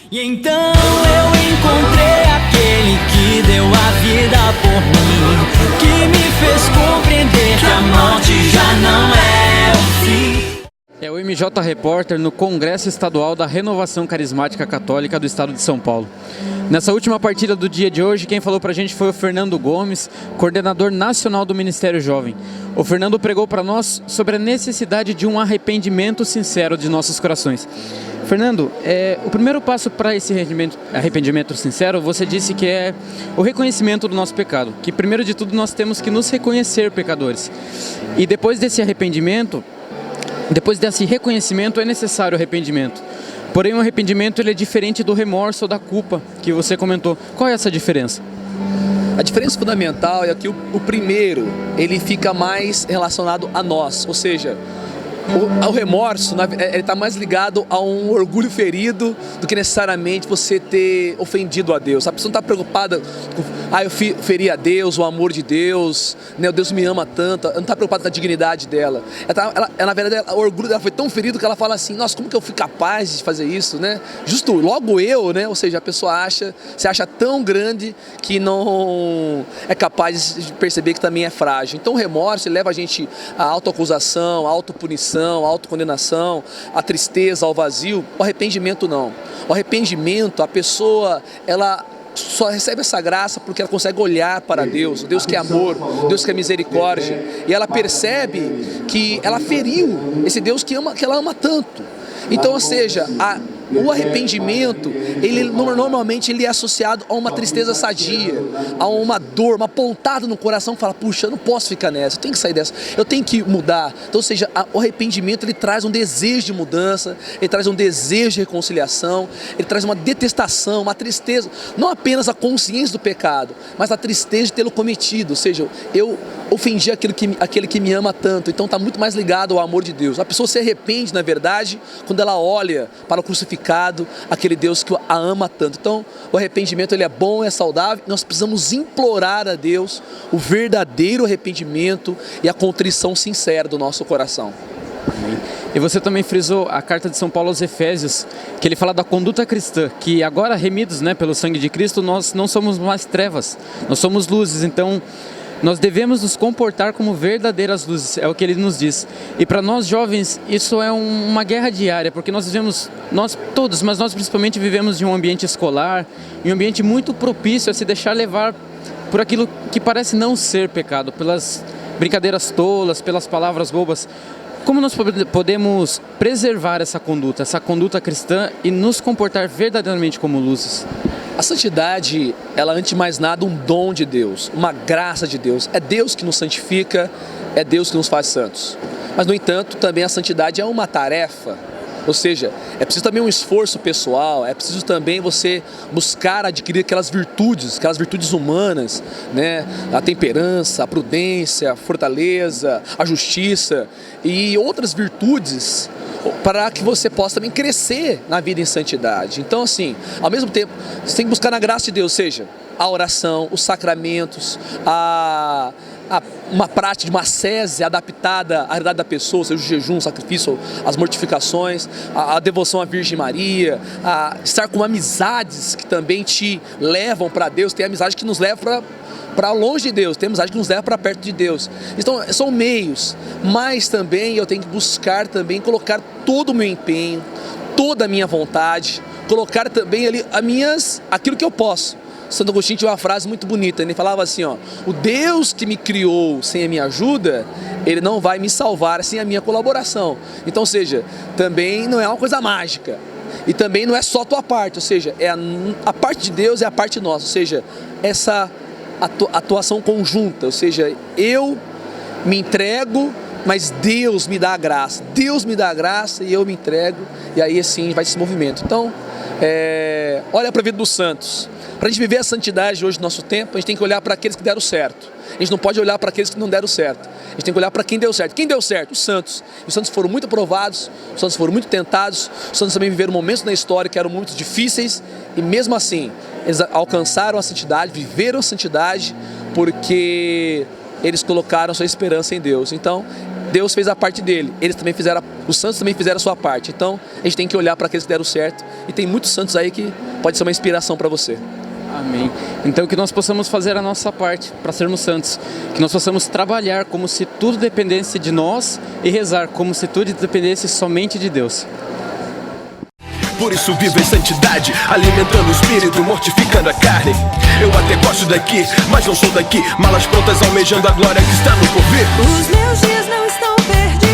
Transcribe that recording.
E então eu encontrei aquele que deu a vida por mim, que me fez compreender que a morte já não é o fim. É o MJ Repórter no Congresso Estadual da Renovação Carismática Católica do Estado de São Paulo. Nessa última partida do dia de hoje, quem falou pra gente foi o Fernando Gomes, coordenador nacional do Ministério Jovem. O Fernando pregou para nós sobre a necessidade de um arrependimento sincero de nossos corações. Fernando, o primeiro passo para esse arrependimento sincero, você disse que é o reconhecimento do nosso pecado, que primeiro de tudo nós temos que nos reconhecer pecadores. E depois desse arrependimento, depois desse reconhecimento, é necessário o arrependimento. Porém, o arrependimento ele é diferente do remorso ou da culpa que você comentou. Qual é essa diferença? A diferença fundamental é que o primeiro, ele fica mais relacionado a nós, ou seja, o remorso ele está mais ligado a um orgulho ferido do que necessariamente você ter ofendido a Deus. A pessoa não está preocupada com, eu feri a Deus, o amor de Deus, né, Deus me ama tanto, ela não está preocupada com a dignidade dela. Na verdade, o orgulho dela foi tão ferido que ela fala assim, nossa, como que eu fui capaz de fazer isso, né? Justo, logo eu, né? Ou seja, a pessoa se acha tão grande que não é capaz de perceber que também é frágil. Então o remorso leva a gente à autoacusação, à autopunição, a autocondenação, a tristeza, ao vazio. O arrependimento não. O arrependimento, a pessoa, ela só recebe essa graça porque ela consegue olhar para Deus, o Deus que é amor, o Deus que é misericórdia, e ela percebe que ela feriu esse Deus que ela ama tanto. Então, ou seja, o arrependimento, ele normalmente ele é associado a uma tristeza sadia, a uma dor, uma pontada no coração que fala, puxa, eu não posso ficar nessa, eu tenho que sair dessa, eu tenho que mudar. Então, ou seja, o arrependimento ele traz um desejo de mudança, ele traz um desejo de reconciliação, ele traz uma detestação, uma tristeza, não apenas a consciência do pecado, mas a tristeza de tê-lo cometido, ou seja, eu ofendi aquele que me ama tanto. Então está muito mais ligado ao amor de Deus. A pessoa se arrepende, na verdade, quando ela olha para o crucificado, aquele Deus que a ama tanto. Então o arrependimento ele é bom, é saudável. Nós precisamos implorar a Deus o verdadeiro arrependimento e a contrição sincera do nosso coração. E você também frisou a carta de São Paulo aos Efésios, que ele fala da conduta cristã, que agora remidos, né, pelo sangue de Cristo, nós não somos mais trevas, nós somos luzes. Então nós devemos nos comportar como verdadeiras luzes, é o que ele nos diz. E para nós jovens, isso é uma guerra diária, porque nós vivemos, nós todos, mas nós principalmente vivemos de um ambiente escolar, um ambiente muito propício a se deixar levar por aquilo que parece não ser pecado, pelas brincadeiras tolas, pelas palavras bobas. Como nós podemos preservar essa conduta cristã e nos comportar verdadeiramente como luzes? A santidade, ela antes de mais nada um dom de Deus, uma graça de Deus. É Deus que nos santifica, é Deus que nos faz santos. Mas, no entanto, também a santidade é uma tarefa. Ou seja, é preciso também um esforço pessoal, é preciso também você buscar adquirir aquelas virtudes humanas, né? A temperança, a prudência, a fortaleza, a justiça e outras virtudes para que você possa também crescer na vida em santidade. Então, assim, ao mesmo tempo, você tem que buscar na graça de Deus, seja a oração, os sacramentos, uma prática de uma ascese adaptada à realidade da pessoa, seja o jejum, o sacrifício, as mortificações, a devoção à Virgem Maria, a estar com amizades que também te levam para Deus. Tem amizade que nos leva para longe de Deus, tem amizade que nos leva para perto de Deus. Então são meios, mas também eu tenho que buscar também colocar todo o meu empenho, toda a minha vontade, colocar também ali aquilo que eu posso. Santo Agostinho tinha uma frase muito bonita, ele falava assim, o Deus que me criou sem a minha ajuda, ele não vai me salvar sem a minha colaboração. Então, ou seja, também não é uma coisa mágica, e também não é só a tua parte, ou seja, a parte de Deus é a parte nossa, ou seja, essa atuação conjunta, ou seja, eu me entrego, mas Deus me dá a graça, e eu me entrego, e aí assim vai esse movimento. Então, olha para a vida dos santos. Para a gente viver a santidade hoje no nosso tempo, a gente tem que olhar para aqueles que deram certo. A gente não pode olhar para aqueles que não deram certo. A gente tem que olhar para quem deu certo. Quem deu certo? Os santos. Os santos foram muito provados, os santos foram muito tentados, os santos também viveram momentos na história que eram muito difíceis, e mesmo assim, eles alcançaram a santidade, viveram a santidade, porque eles colocaram sua esperança em Deus. Então, Deus fez a parte dele, os santos também fizeram a sua parte. Então a gente tem que olhar para aqueles que deram certo, e tem muitos santos aí que pode ser uma inspiração para você. Amém. Então que nós possamos fazer a nossa parte para sermos santos, que nós possamos trabalhar como se tudo dependesse de nós e rezar como se tudo dependesse somente de Deus. Por isso vivo em santidade, alimentando o espírito, mortificando a carne. Eu até gosto daqui, mas não sou daqui. Malas prontas almejando a glória que está no porvir. Os meus dias não estão perdidos.